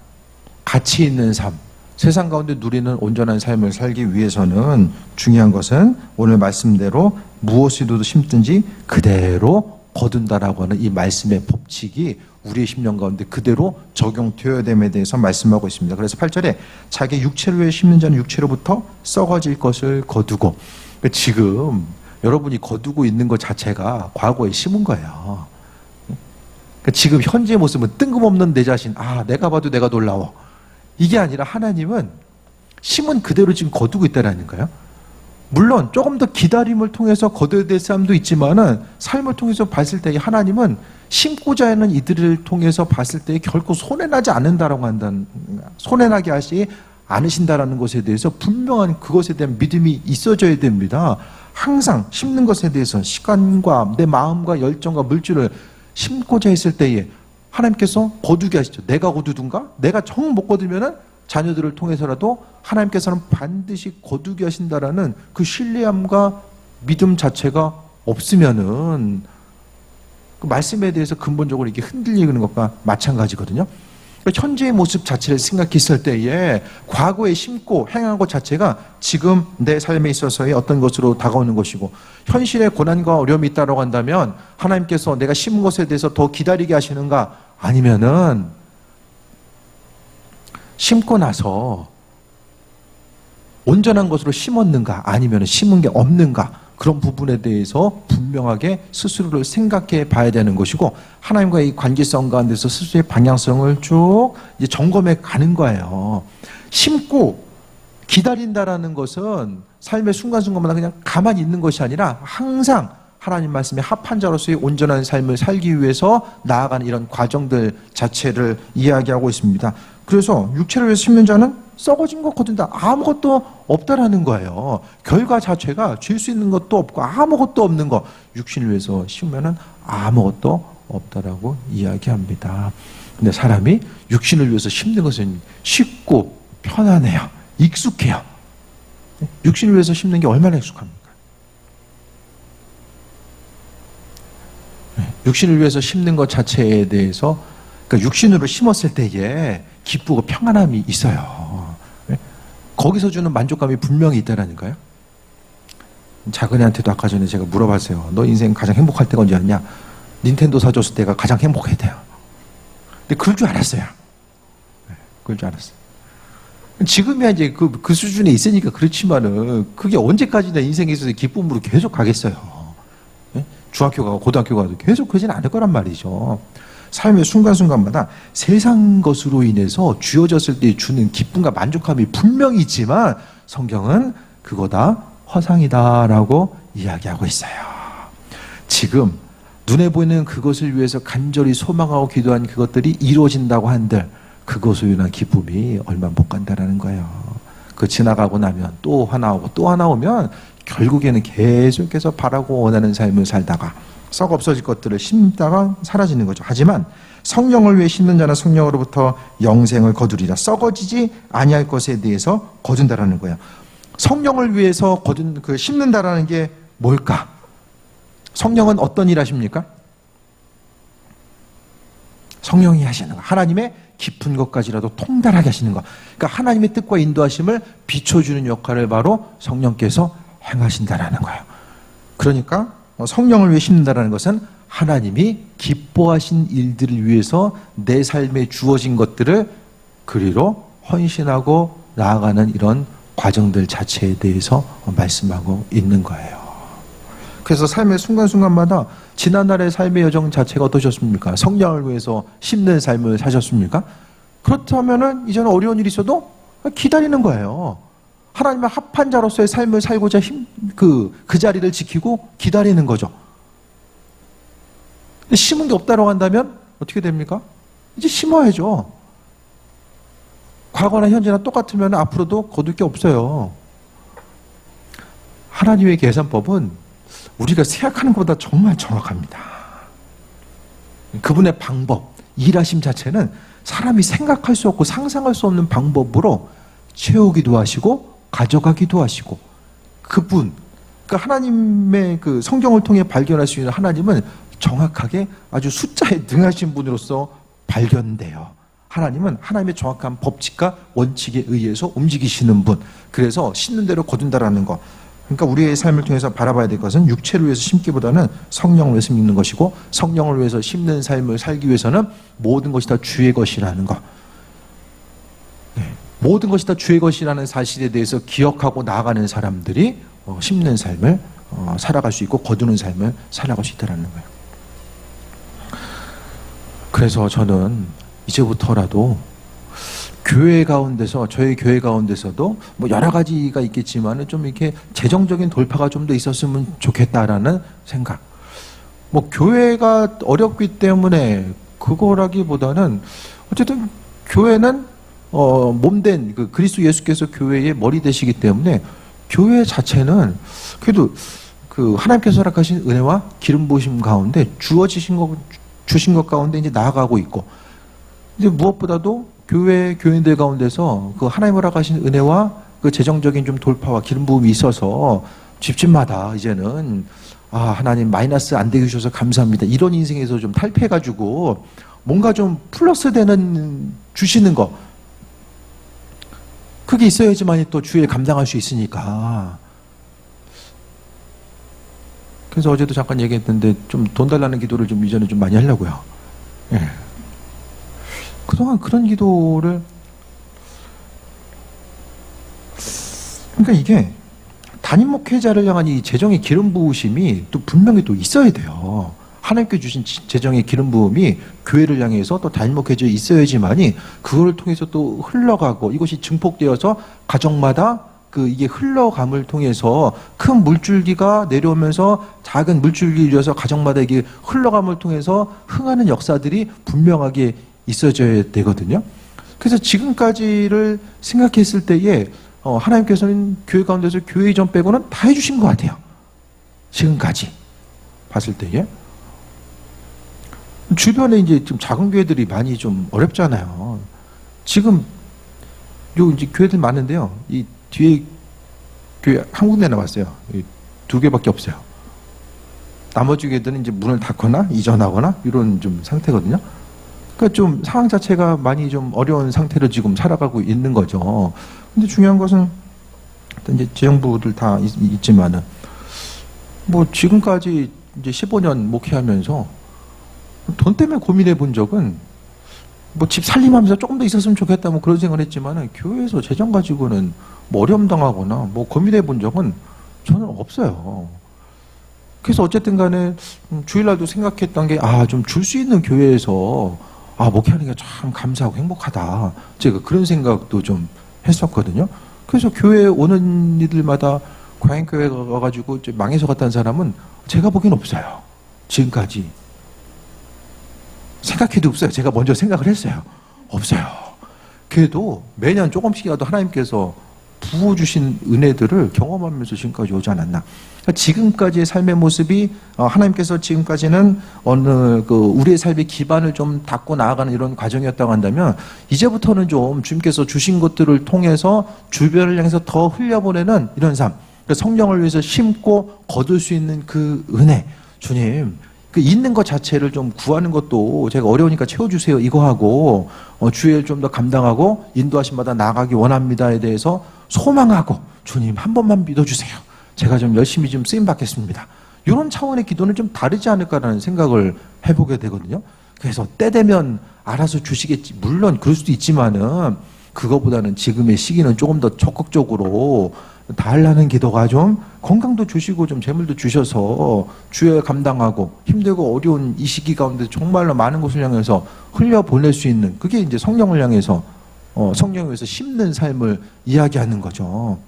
가치 있는 삶, 세상 가운데 누리는 온전한 삶을 살기 위해서는 중요한 것은 오늘 말씀대로 무엇이라도 심든지 그대로 거둔다라고 하는 이 말씀의 법칙이 우리의 심령 가운데 그대로 적용되어야 됨에 대해서 말씀하고 있습니다. 그래서 8절에 자기 육체를 위해 심는 자는 육체로부터 썩어질 것을 거두고, 지금 여러분이 거두고 있는 것 자체가 과거에 심은 거예요. 지금 현재의 모습은 뜬금없는 내 자신, 내가 봐도 내가 놀라워, 이게 아니라 하나님은 심은 그대로 지금 거두고 있다는 거예요. 물론 조금 더 기다림을 통해서 거둬야 될 사람도 있지만은 삶을 통해서 봤을 때 하나님은 심고자 하는 이들을 통해서 봤을 때 결코 손해나지 않는다라고 한다는, 손해나게 하시 않으신다라는 것에 대해서 분명한 그것에 대한 믿음이 있어져야 됩니다. 항상 심는 것에 대해서 시간과 내 마음과 열정과 물질을 심고자 했을 때에 하나님께서 거두게 하시죠. 내가 거두든가 내가 정 못 거두면은 자녀들을 통해서라도 하나님께서는 반드시 거두게 하신다라는 그 신뢰함과 믿음 자체가 없으면은 그 말씀에 대해서 근본적으로 이렇게 흔들리는 것과 마찬가지거든요. 현재의 모습 자체를 생각했을 때에 과거에 심고 행한 것 자체가 지금 내 삶에 있어서의 어떤 것으로 다가오는 것이고, 현실의 고난과 어려움이 있다고 한다면 하나님께서 내가 심은 것에 대해서 더 기다리게 하시는가, 아니면은 심고 나서 온전한 것으로 심었는가, 아니면 심은 게 없는가, 그런 부분에 대해서 분명하게 스스로를 생각해 봐야 되는 것이고, 하나님과의 관계성 가운데서 스스로의 방향성을 쭉 이제 점검해 가는 거예요. 심고 기다린다라는 것은 삶의 순간순간마다 그냥 가만히 있는 것이 아니라 항상 하나님 말씀에 합한 자로서의 온전한 삶을 살기 위해서 나아가는 이런 과정들 자체를 이야기하고 있습니다. 그래서 육체를 위해서 심는 자는 썩어진 것 거둔다, 아무것도 없다라는 거예요. 결과 자체가 줄 수 있는 것도 없고 아무것도 없는 것, 육신을 위해서 심으면 아무것도 없다라고 이야기합니다. 근데 사람이 육신을 위해서 심는 것은 쉽고 편안해요. 익숙해요. 육신을 위해서 심는 게 얼마나 익숙합니까? 육신을 위해서 심는 것 자체에 대해서, 그러니까 육신으로 심었을 때에 기쁘고 평안함이 있어요. 거기서 주는 만족감이 분명히 있다라니까요. 작은애한테도 아까 전에 제가 물어봤어요. 너 인생 가장 행복할 때가 언제였냐? 닌텐도 사줬을 때가 가장 행복했대요. 근데 그럴 줄 알았어요. 그럴 줄 알았어요. 지금이야 이제 그 수준에 있으니까 그렇지만은 그게 언제까지 내 인생에 있어서 기쁨으로 계속 가겠어요. 중학교 가고 고등학교 가도 계속 그러진 않을 거란 말이죠. 삶의 순간순간마다 세상 것으로 인해서 주어졌을 때 주는 기쁨과 만족감이 분명히 있지만 성경은 그거다 허상이다라고 이야기하고 있어요. 지금 눈에 보이는 그것을 위해서 간절히 소망하고 기도한 그것들이 이루어진다고 한들 그것으로 인한 기쁨이 얼마 못 간다라는 거예요. 그 지나가고 나면 또 하나 오고 또 하나 오면 결국에는 계속해서 바라고 원하는 삶을 살다가 썩 없어질 것들을 심다가 사라지는 거죠. 하지만 성령을 위해 심는 자는 성령으로부터 영생을 거두리라. 썩어지지 아니할 것에 대해서 거둔다라는 거예요. 성령을 위해서 심는다라는 게 뭘까? 성령은 어떤 일 하십니까? 성령이 하시는 거. 하나님의 깊은 것까지라도 통달하게 하시는 것. 그러니까 하나님의 뜻과 인도하심을 비춰주는 역할을 바로 성령께서 행하신다라는 거예요. 그러니까 성령을 위해 심는다라는 것은 하나님이 기뻐하신 일들을 위해서 내 삶에 주어진 것들을 그리로 헌신하고 나아가는 이런 과정들 자체에 대해서 말씀하고 있는 거예요. 그래서 삶의 순간순간마다 지난날의 삶의 여정 자체가 어떠셨습니까? 성령을 위해서 심는 삶을 사셨습니까? 그렇다면은 이제는 어려운 일이 있어도 기다리는 거예요. 하나님의 합한 자로서의 삶을 살고자 그 자리를 지키고 기다리는 거죠. 심은 게 없다고 한다면 어떻게 됩니까? 이제 심어야죠. 과거나 현재나 똑같으면 앞으로도 거둘 게 없어요. 하나님의 계산법은 우리가 생각하는 것보다 정말 정확합니다. 그분의 방법, 일하심 자체는 사람이 생각할 수 없고 상상할 수 없는 방법으로 채우기도 하시고 가져가기도 하시고 그분, 그러니까 하나님의 그 성경을 통해 발견할 수 있는 하나님은 정확하게 아주 숫자에 능하신 분으로서 발견돼요. 하나님은 하나님의 정확한 법칙과 원칙에 의해서 움직이시는 분. 그래서 심는 대로 거둔다라는 거. 그러니까 우리의 삶을 통해서 바라봐야 될 것은 육체를 위해서 심기보다는 성령을 위해서 심는 것이고 성령을 위해서 심는 삶을 살기 위해서는 모든 것이 다 주의 것이라는 것. 모든 것이 다 주의 것이라는 사실에 대해서 기억하고 나아가는 사람들이 심는 삶을 살아갈 수 있고 거두는 삶을 살아갈 수 있다는 거예요. 그래서 저는 이제부터라도 교회 가운데서, 저희 교회 가운데서도 뭐 여러 가지가 있겠지만 좀 이렇게 재정적인 돌파가 좀 더 있었으면 좋겠다라는 생각. 뭐 교회가 어렵기 때문에 그거라기보다는 어쨌든 교회는 몸된 그 그리스도 예수께서 교회의 머리 되시기 때문에 교회 자체는 그래도 그 하나님께서 허락하신 은혜와 기름 부으심 가운데 주신 것 가운데 이제 나아가고 있고 이제 무엇보다도 교인들 가운데서 그 하나님 허락하신 은혜와 그 재정적인 좀 돌파와 기름 부음이 있어서 집집마다 이제는 하나님 마이너스 안 되게 해주셔서 감사합니다. 이런 인생에서 좀 탈피해가지고 뭔가 좀 플러스 되는 주시는 거 그게 있어야지만 또 주일 감당할 수 있으니까. 그래서 어제도 잠깐 얘기했는데 좀 돈 달라는 기도를 좀 이전에 좀 많이 하려고요. 예. 그동안 그런 기도를 그러니까 이게 담임 목회자를 향한 이 재정의 기름 부으심이 또 분명히 또 있어야 돼요. 하나님께 주신 재정의 기름 부음이 교회를 향해서 또 담임 목회자에 있어야지만이 그걸 통해서 또 흘러가고 이것이 증폭되어서 가정마다 이게 흘러감을 통해서 큰 물줄기가 내려오면서 작은 물줄기를 이어서 가정마다 이게 흘러감을 통해서 흥하는 역사들이 분명하게 있어져야 되거든요. 그래서 지금까지를 생각했을 때에 하나님께서는 교회 가운데서 교회 이전 빼고는 다 해주신 것 같아요. 지금까지 봤을 때에 주변에 이제 좀 작은 교회들이 많이 좀 어렵잖아요. 지금 요 이제 교회들 많은데요. 이 뒤에 교회 한 군데 남았어요. 2개밖에 없어요. 나머지 교회들은 이제 문을 닫거나 이전하거나 이런 좀 상태거든요. 그러니까 좀 상황 자체가 많이 좀 어려운 상태로 지금 살아가고 있는 거죠. 근데 중요한 것은 이제 재정부들 다 있지만은 뭐 지금까지 이제 15년 목회하면서 돈 때문에 고민해 본 적은 뭐 집 살림하면서 조금 더 있었으면 좋겠다 뭐 그런 생각을 했지만은 교회에서 재정 가지고는 뭐 어려움 당하거나 뭐 고민해 본 적은 저는 없어요. 그래서 어쨌든 간에 주일날도 생각했던 게 좀 줄 수 있는 교회에서 목회하는 게 참 감사하고 행복하다. 제가 그런 생각도 좀 했었거든요. 그래서 교회에 오는 이들마다 과잉교회 가가지고 망해서 갔다는 사람은 제가 보기엔 없어요. 지금까지. 생각해도 없어요. 제가 먼저 생각을 했어요. 없어요. 그래도 매년 조금씩이라도 하나님께서 부어주신 은혜들을 경험하면서 지금까지 오지 않았나. 그러니까 지금까지의 삶의 모습이 하나님께서 지금까지는 어느 우리의 삶의 기반을 좀 닦고 나아가는 이런 과정이었다고 한다면 이제부터는 좀 주님께서 주신 것들을 통해서 주변을 향해서 더 흘려보내는 이런 삶, 그러니까 성령을 위해서 심고 거둘 수 있는 그 은혜, 주님 그 있는 것 자체를 좀 구하는 것도 제가 어려우니까 채워주세요 이거 하고 주의 일 좀 더 감당하고 인도하심마다 나아가기 원합니다에 대해서 소망하고 주님 한 번만 믿어주세요. 제가 좀 열심히 좀 쓰임 받겠습니다. 이런 차원의 기도는 좀 다르지 않을까라는 생각을 해보게 되거든요. 그래서 때 되면 알아서 주시겠지. 물론 그럴 수도 있지만은 그거보다는 지금의 시기는 조금 더 적극적으로 달라는 기도가 좀 건강도 주시고 좀 재물도 주셔서 주여 감당하고 힘들고 어려운 이 시기 가운데 정말로 많은 것을 향해서 흘려보낼 수 있는 그게 이제 성령을 향해서 성령을 위해서 심는 삶을 이야기하는 거죠.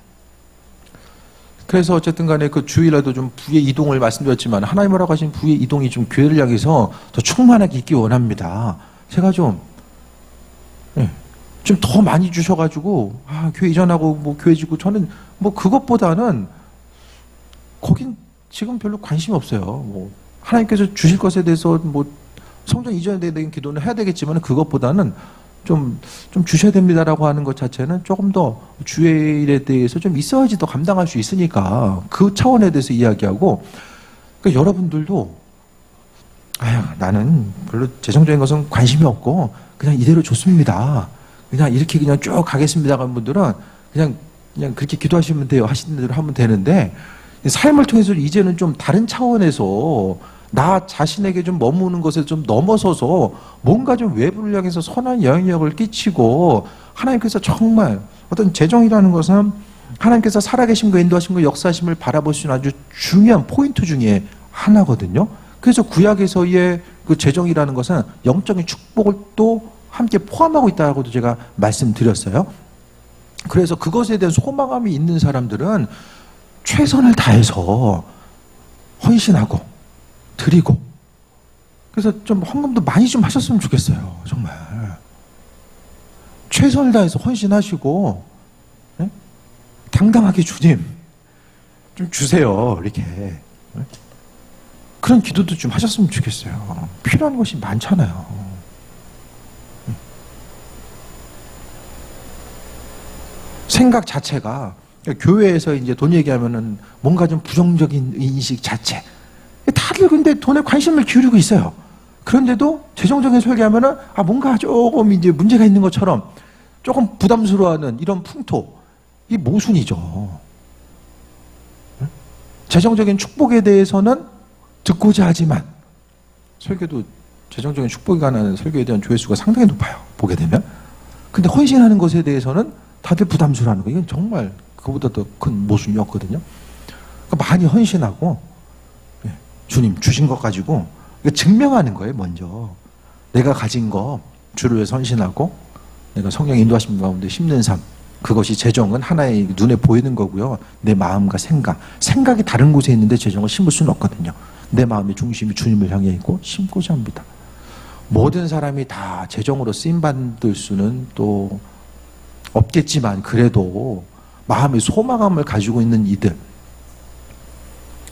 그래서 어쨌든 간에 그 주일에도 좀 부의 이동을 말씀드렸지만 하나님 허락하신 부의 이동이 좀 교회를 향해서 더 충만하게 있기 원합니다. 제가 좀 더 많이 주셔가지고 교회 이전하고 뭐 교회 짓고 저는 뭐 그것보다는 거긴 지금 별로 관심이 없어요. 뭐 하나님께서 주실 것에 대해서 뭐 성전 이전에 대한 기도는 해야 되겠지만 그것보다는 좀 주셔야 됩니다라고 하는 것 자체는 조금 더 주의 일에 대해서 좀 있어야지 더 감당할 수 있으니까 그 차원에 대해서 이야기하고 그러니까 여러분들도 나는 별로 재정적인 것은 관심이 없고 그냥 이대로 좋습니다. 그냥 이렇게 그냥 쭉 가겠습니다. 하는 분들은 그냥 그렇게 기도하시면 돼요. 하시는 대로 하면 되는데 삶을 통해서 이제는 좀 다른 차원에서 나 자신에게 좀 머무는 것에 좀 넘어서서 뭔가 좀 외부를 향해서 선한 영향력을 끼치고 하나님께서 정말 어떤 재정이라는 것은 하나님께서 살아계심과 인도하심과 역사하심을 바라볼 수 있는 아주 중요한 포인트 중에 하나거든요. 그래서 구약에서의 그 재정이라는 것은 영적인 축복을 또 함께 포함하고 있다고도 제가 말씀드렸어요. 그래서 그것에 대한 소망감이 있는 사람들은 최선을 다해서 헌신하고 드리고 그래서 좀 헌금도 많이 좀 하셨으면 좋겠어요. 정말 최선을 다해서 헌신하시고 당당하게 주님 좀 주세요 이렇게 그런 기도도 좀 하셨으면 좋겠어요. 필요한 것이 많잖아요. 생각 자체가 교회에서 이제 돈 얘기하면은 뭔가 좀 부정적인 인식 자체. 다들 근데 돈에 관심을 기울이고 있어요. 그런데도 재정적인 설계하면은 뭔가 조금 이제 문제가 있는 것처럼 조금 부담스러워하는 이런 풍토. 이 모순이죠. 재정적인 축복에 대해서는 듣고자 하지만 설교도 재정적인 축복에 관한 설교에 대한 조회수가 상당히 높아요. 보게 되면. 근데 헌신하는 것에 대해서는 다들 부담스러워하는 거예요. 이건 정말 그보다 더 큰 모순이었거든요. 그러니까 많이 헌신하고 주님 주신 것 가지고 증명하는 거예요. 먼저 내가 가진 거 주를 위해서 헌신하고 내가 성령 인도하심 가운데 심는 삶 그것이 재정은 하나의 눈에 보이는 거고요. 내 마음과 생각이 다른 곳에 있는데 재정을 심을 수는 없거든요. 내 마음의 중심이 주님을 향해 있고 심고자 합니다. 모든 사람이 다 재정으로 쓰임받을 수는 또 없겠지만 그래도 마음의 소망함을 가지고 있는 이들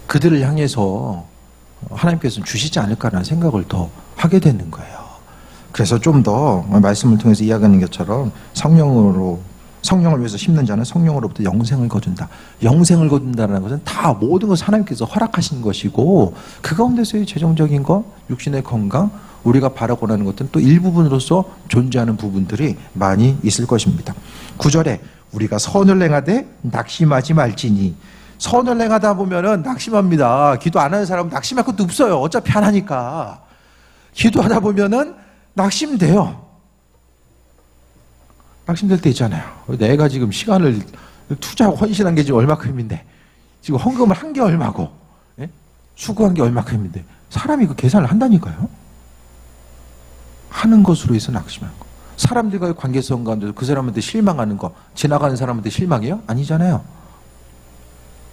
그들을 향해서 하나님께서는 주시지 않을까라는 생각을 더 하게 되는 거예요. 그래서 좀 더 말씀을 통해서 이야기하는 것처럼 성령을 위해서 심는 자는 성령으로부터 영생을 거둔다. 영생을 거둔다는 것은 다 모든 것을 하나님께서 허락하신 것이고 그 가운데서의 재정적인 것, 육신의 건강, 우리가 바라고 하는 것들은 또 일부분으로서 존재하는 부분들이 많이 있을 것입니다. 9절에 우리가 선을 행하되 낙심하지 말지니 선을 행하다 보면은 낙심합니다. 기도 안 하는 사람은 낙심할 것도 없어요. 어차피 안 하니까. 기도하다 보면은 낙심돼요. 낙심될 때 있잖아요. 내가 지금 시간을 투자하고 헌신한 게 지금 얼마큼인데 지금 헌금을 한 게 얼마고 수고한 게 얼마큼인데 사람이 그 계산을 한다니까요. 하는 것으로 해서 낙심하는 거. 사람들과의 관계성 가운데서 그 사람한테 실망하는 거 지나가는 사람한테 실망해요? 아니잖아요.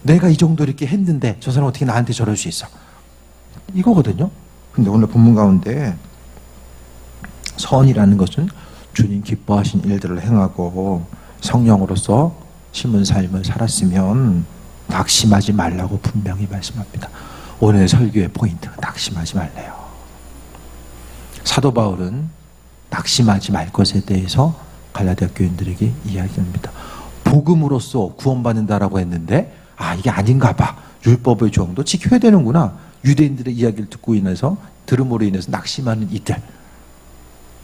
내가 이 정도 이렇게 했는데 저 사람 어떻게 나한테 저럴 수 있어? 이거거든요. 근데 오늘 본문 가운데 선이라는 것은 주님 기뻐하신 일들을 행하고 성령으로서 심은 삶을 살았으면 낙심하지 말라고 분명히 말씀합니다. 오늘 설교의 포인트, 낙심하지 말래요. 사도 바울은 낙심하지 말 것에 대해서 갈라디아 교인들에게 이야기합니다. 복음으로써 구원받는다라고 했는데 이게 아닌가 봐. 율법의 조항도 지켜야 되는구나. 유대인들의 이야기를 듣고 인해서 들음으로 인해서 낙심하는 이들,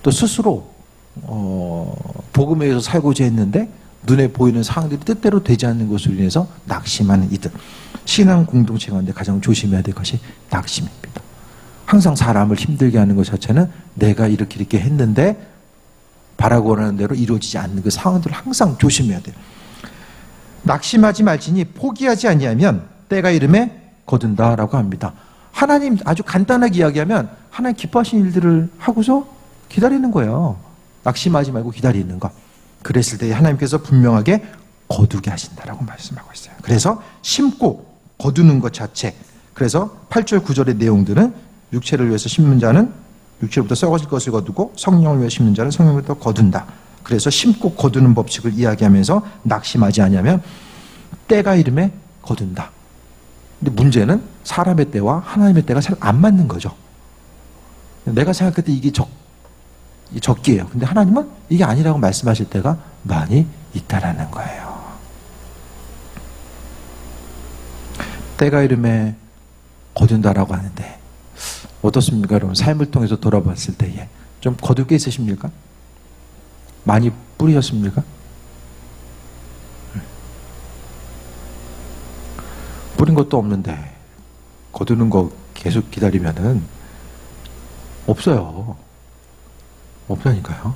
또 스스로 복음에 의해서 살고자 했는데 눈에 보이는 상황들이 뜻대로 되지 않는 것으로 인해서 낙심하는 이들. 신앙 공동체 가운데 가장 조심해야 될 것이 낙심입니다. 항상 사람을 힘들게 하는 것 자체는 내가 이렇게 했는데 바라고 원하는 대로 이루어지지 않는 그 상황들을 항상 조심해야 돼요. 낙심하지 말지니 포기하지 아니하면 때가 이름에 거둔다라고 합니다. 하나님 아주 간단하게 이야기하면 하나님 기뻐하신 일들을 하고서 기다리는 거예요. 낙심하지 말고 기다리는 거. 그랬을 때 하나님께서 분명하게 거두게 하신다라고 말씀하고 있어요. 그래서 심고 거두는 것 자체. 그래서 8절 9절의 내용들은 육체를 위해서 심는 자는 육체로부터 썩어질 것을 거두고 성령을 위해 심는 자는 성령부터 거둔다. 그래서 심고 거두는 법칙을 이야기하면서 낙심하지 않으면 때가 이름에 거둔다. 근데 문제는 사람의 때와 하나님의 때가 잘 안 맞는 거죠. 내가 생각할 때 이게 적기예요. 근데 하나님은 이게 아니라고 말씀하실 때가 많이 있다라는 거예요. 때가 이름에 거둔다라고 하는데 어떻습니까? 여러분 삶을 통해서 돌아봤을 때에 좀 거둘 게 있으십니까? 많이 뿌리셨습니까? 뿌린 것도 없는데 거두는 거 계속 기다리면은 없어요. 없다니까요.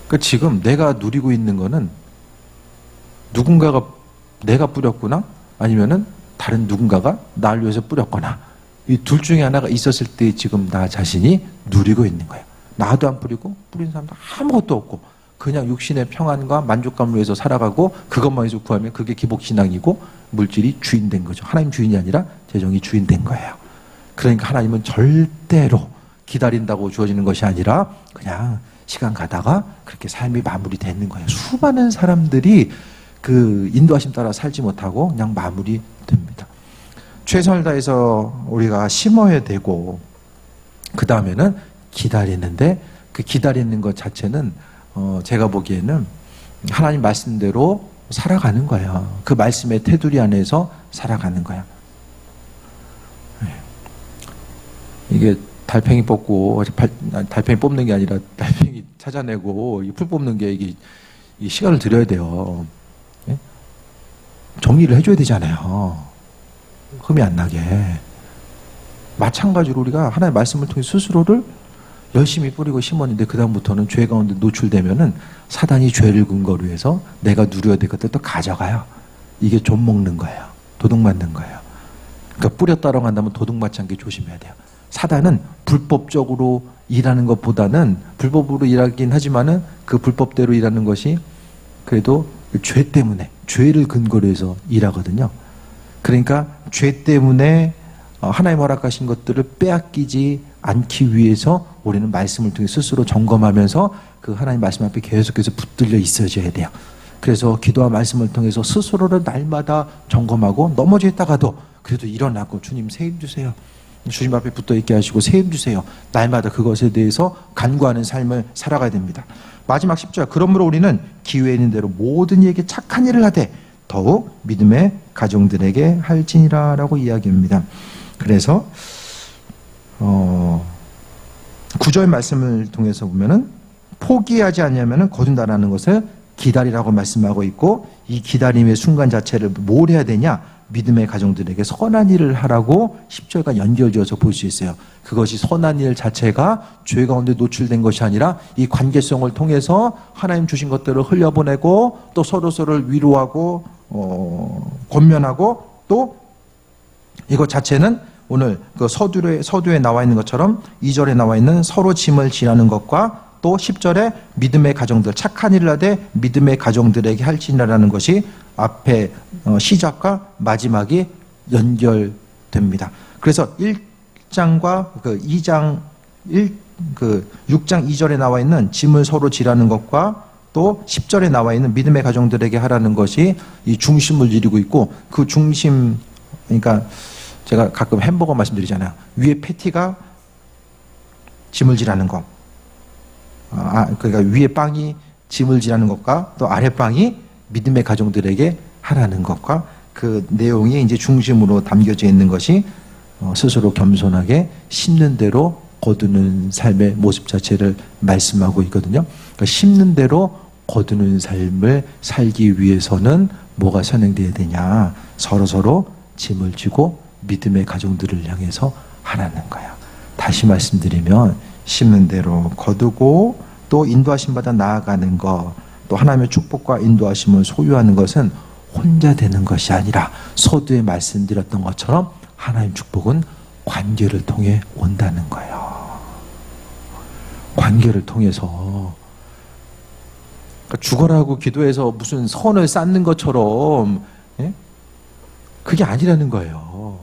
그러니까 지금 내가 누리고 있는 거는 누군가가 내가 뿌렸구나 아니면은 다른 누군가가 나를 위해서 뿌렸거나 이 둘 중에 하나가 있었을 때 지금 나 자신이 누리고 있는 거예요. 나도 안 뿌리고 뿌린 사람도 아무것도 없고 그냥 육신의 평안과 만족감을 위해서 살아가고 그것만 해서 구하면 그게 기복신앙이고 물질이 주인 된 거죠. 하나님 주인이 아니라 재정이 주인 된 거예요. 그러니까 하나님은 절대로 기다린다고 주어지는 것이 아니라 그냥 시간 가다가 그렇게 삶이 마무리되는 거예요. 수많은 사람들이 그 인도하심 따라 살지 못하고 그냥 마무리됩니다. 최선을 다해서 우리가 심어야 되고 그 다음에는 기다리는데 그 기다리는 것 자체는 제가 보기에는 하나님 말씀대로 살아가는 거예요. 그 말씀의 테두리 안에서 살아가는 거야. 이게 달팽이 뽑고 달팽이 뽑는 게 아니라 달팽이 찾아내고 풀 뽑는 게 이게 시간을 들여야 돼요. 정리를 해줘야 되잖아요. 흠이 안 나게. 마찬가지로 우리가 하나님의 말씀을 통해 스스로를 열심히 뿌리고 심었는데 그 다음부터는 죄 가운데 노출되면은 사단이 죄를 근거로 해서 내가 누려야 될 것들 또 가져가요. 이게 좀 먹는 거예요. 도둑 맞는 거예요. 그러니까 뿌렸다라고 한다면 도둑 맞지 않게 조심해야 돼요. 사단은 불법적으로 일하는 것보다는 불법으로 일하긴 하지만은 그 불법대로 일하는 것이 그래도 죄 때문에 죄를 근거로 해서 일하거든요. 그러니까 죄 때문에 하나님 허락하신 것들을 빼앗기지 않기 위해서 우리는 말씀을 통해 스스로 점검하면서 그 하나님 말씀 앞에 계속해서 붙들려 있어줘야 돼요. 그래서 기도와 말씀을 통해서 스스로를 날마다 점검하고 넘어져 있다가도 그래도 일어나고 주님 세임 주세요. 주님 앞에 붙어 있게 하시고 세임 주세요. 날마다 그것에 대해서 간구하는 삶을 살아가야 됩니다. 마지막 10절. 그러므로 우리는 기회 있는 대로 모든 이에게 착한 일을 하되 더욱 믿음의 가정들에게 할지니라 라고 이야기합니다. 그래서 9절 말씀을 통해서 보면은 포기하지 않으면 거둔다라는 것을 기다리라고 말씀하고 있고 이 기다림의 순간 자체를 뭘 해야 되냐? 믿음의 가정들에게 선한 일을 하라고 10절과 연결지어서 볼 수 있어요. 그것이 선한 일 자체가 죄 가운데 노출된 것이 아니라 이 관계성을 통해서 하나님 주신 것들을 흘려보내고 또 서로서로를 위로하고 권면하고 또 이것 자체는 오늘 그 서두에 나와 있는 것처럼 2절에 나와 있는 서로 짐을 지라는 것과 또 10절에 믿음의 가정들 착한 일을 하되 믿음의 가정들에게 할지니라는 것이 앞에 시작과 마지막이 연결됩니다. 그래서 1장과 그 2장 6장 2절에 나와 있는 짐을 서로 지라는 것과 또 10절에 나와 있는 믿음의 가정들에게 하라는 것이 이 중심을 이루고 있고, 그 중심, 그러니까 제가 가끔 햄버거 말씀드리잖아요. 위에 패티가 짐을 지라는 것, 그러니까 위에 빵이 짐을 지라는 것과 또 아래 빵이 믿음의 가정들에게 하라는 것과, 그 내용이 이제 중심으로 담겨져 있는 것이 스스로 겸손하게 심는 대로 거두는 삶의 모습 자체를 말씀하고 있거든요. 그러니까 심는 대로 거두는 삶을 살기 위해서는 뭐가 선행되어야 되냐? 서로서로 짐을 지고 믿음의 가정들을 향해서 하라는 거야. 다시 말씀드리면 심는 대로 거두고 또 인도하심 받아 나아가는 것, 또 하나님의 축복과 인도하심을 소유하는 것은 혼자 되는 것이 아니라 서두에 말씀드렸던 것처럼 하나님 축복은 관계를 통해 온다는 거예요. 관계를 통해서. 그러니까 죽어라고 기도해서 무슨 선을 쌓는 것처럼, 예? 그게 아니라는 거예요.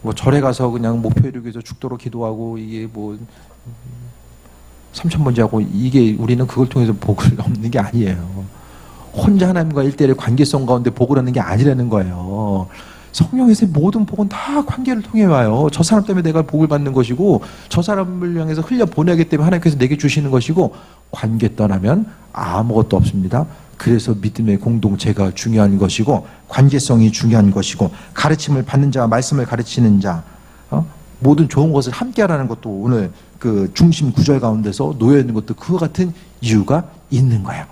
뭐 절에 가서 그냥 목표 이루기 위해서 죽도록 기도하고 이게 뭐 3,000번째 하고, 이게 우리는 그걸 통해서 복을 얻는 게 아니에요. 혼자 하나님과 1대1의 관계성 가운데 복을 얻는 게 아니라는 거예요. 성령에서의 모든 복은 다 관계를 통해 와요. 저 사람 때문에 내가 복을 받는 것이고, 저 사람을 향해서 흘려보내기 때문에 하나님께서 내게 주시는 것이고, 관계 떠나면 아무것도 없습니다. 그래서 믿음의 공동체가 중요한 것이고, 관계성이 중요한 것이고, 가르침을 받는 자, 말씀을 가르치는 자, 모든 좋은 것을 함께 하라는 것도 오늘 그 중심 구절 가운데서 놓여 있는 것도 그와 같은 이유가 있는 거예요.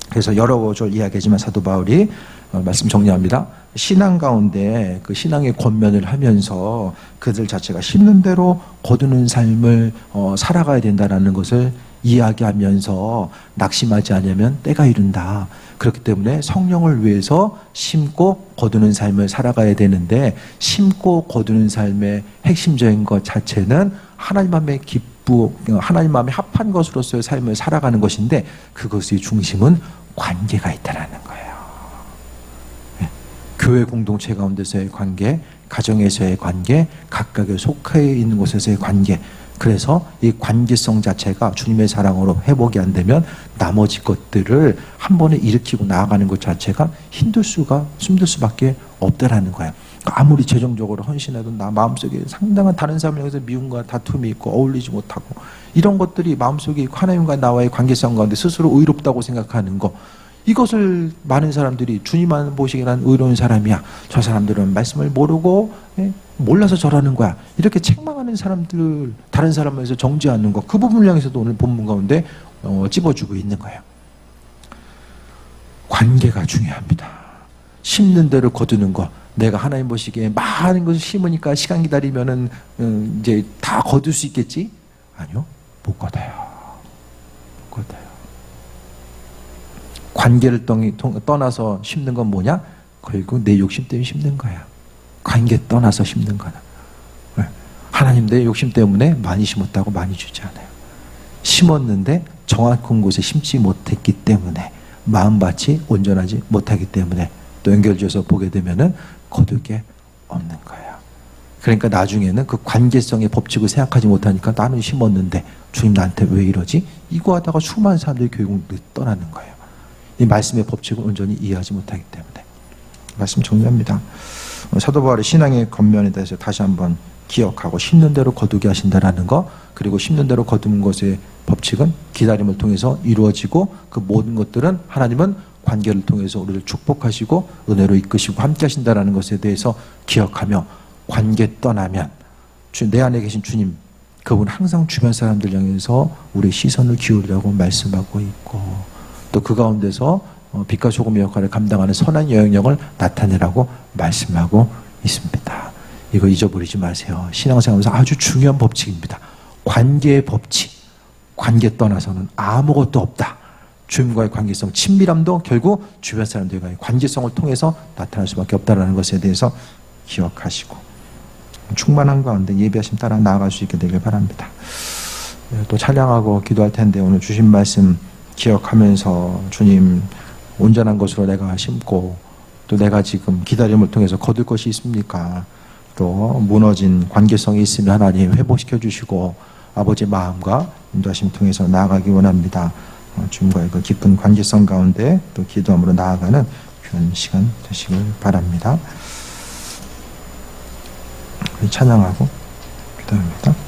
그래서 여러 구절 이야기하지만 사도 바울이 말씀 정리합니다. 신앙 가운데 그 신앙의 권면을 하면서 그들 자체가 심는 대로 거두는 삶을 살아가야 된다는 것을 이야기하면서, 낙심하지 않으면 때가 이른다. 그렇기 때문에 성령을 위해서 심고 거두는 삶을 살아가야 되는데, 심고 거두는 삶의 핵심적인 것 자체는 하나님 마음의 하나님 마음에 합한 것으로서의 삶을 살아가는 것인데, 그것의 중심은 관계가 있다라는 거예요. 교회 공동체 가운데서의 관계, 가정에서의 관계, 각각의 속해 있는 곳에서의 관계. 그래서 이 관계성 자체가 주님의 사랑으로 회복이 안 되면 나머지 것들을 한 번에 일으키고 나아가는 것 자체가 힘들 수밖에 없다라는 거예요. 아무리 재정적으로 헌신해도 나 마음속에 상당한 다른 사람을 향해서 미움과 다툼이 있고 어울리지 못하고, 이런 것들이 마음속에 있고 하나님과 나와의 관계성 가운데 스스로 의롭다고 생각하는 것, 이것을 많은 사람들이 주님만 보시기에는 의로운 사람이야, 저 사람들은 말씀을 모르고 몰라서 저러는 거야, 이렇게 책망하는 사람들, 다른 사람에서 정죄하는 것, 그 부분을 향해서도 오늘 본문 가운데 찝어주고 있는 거예요. 관계가 중요합니다. 심는 대로 거두는 것. 내가 하나님 보시기에 많은 것을 심으니까 시간 기다리면은 이제 다 거둘 수 있겠지? 아니요, 못 거둬요. 못 거둬요. 관계를 떠나서 심는 건 뭐냐? 결국 내 욕심 때문에 심는 거야. 관계 떠나서 심는 거야. 하나님 내 욕심 때문에 많이 심었다고 많이 주지 않아요. 심었는데 정확한 곳에 심지 못했기 때문에, 마음밭이 온전하지 못하기 때문에 또 연결지어서 보게 되면은 거둘 게 없는 거예요. 그러니까 나중에는 그 관계성의 법칙을 생각하지 못하니까 나는 심었는데 주님 나한테 왜 이러지? 이거 하다가 수많은 사람들이 결국 떠나는 거예요. 이 말씀의 법칙을 온전히 이해하지 못하기 때문에. 말씀 정리합니다. 사도 바울의 신앙의 겉면에 대해서 다시 한번 기억하고, 심는 대로 거두게 하신다라는 거, 그리고 심는 대로 거두는 것의 법칙은 기다림을 통해서 이루어지고, 그 모든 것들은 하나님은 관계를 통해서 우리를 축복하시고 은혜로 이끄시고 함께 하신다라는 것에 대해서 기억하며, 관계 떠나면 내 안에 계신 주님, 그분 항상 주변 사람들 향해서 우리의 시선을 기울이라고 말씀하고 있고, 또 그 가운데서 빛과 소금의 역할을 감당하는 선한 영향력을 나타내라고 말씀하고 있습니다. 이거 잊어버리지 마세요. 신앙생활에서 아주 중요한 법칙입니다. 관계의 법칙. 관계 떠나서는 아무것도 없다. 주님과의 관계성, 친밀함도 결국 주변 사람들과의 관계성을 통해서 나타날 수밖에 없다는 것에 대해서 기억하시고, 충만한 가운데 예배하심 따라 나아갈 수 있게 되길 바랍니다. 또 찬양하고 기도할 텐데, 오늘 주신 말씀 기억하면서, 주님 온전한 것으로 내가 심고, 또 내가 지금 기다림을 통해서 거둘 것이 있습니까? 또 무너진 관계성이 있으면 하나님 회복시켜 주시고, 아버지 마음과 인도하심 통해서 나아가기 원합니다. 주님과의 그 깊은 관계성 가운데 또 기도함으로 나아가는 귀한 시간 되시길 바랍니다. 우리 찬양하고 기도합니다.